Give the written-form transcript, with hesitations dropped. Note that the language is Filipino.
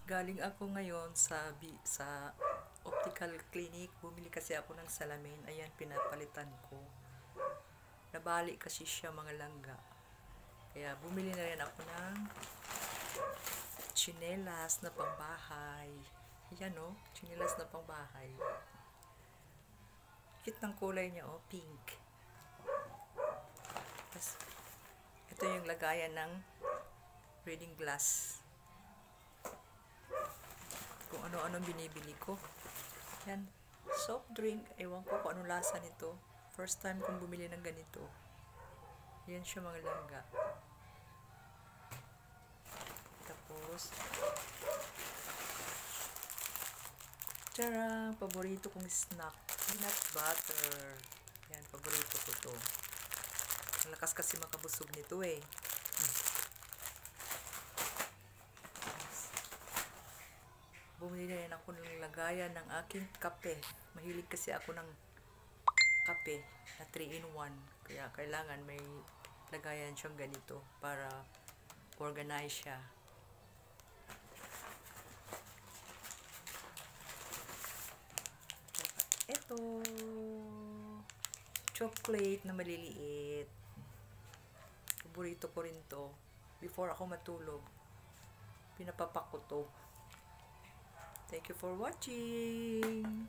Galing ako ngayon sa optical clinic. Bumili kasi ako ng salamin. Ayan, pinapalitan ko. Nabali kasi siya mga langga. Kaya bumili na rin ako ng tsinelas na pangbahay. Ayan o, tsinelas na pangbahay. Cute ng kulay niya o, pink. Tapos, ito yung lagayan ng reading glass. Kung ano-ano binibili ko. Yan, soft drink. Ewan ko kung anong lasa nito. First time kong bumili ng ganito. Yan siya mga langga. Tapos, tara, paborito kong snack. Peanut butter. Yan, paborito ko to. Ang lakas kasi makabusog nito eh. Bumili na rin ako ng lagayan ng aking kape. Mahilig kasi ako ng kape na 3-in-1. Kaya kailangan may lagayan siyang ganito para organize siya. Ito, chocolate na maliliit. Paborito ko rin to. Before ako matulog, pinapapak ko to. Thank you for watching.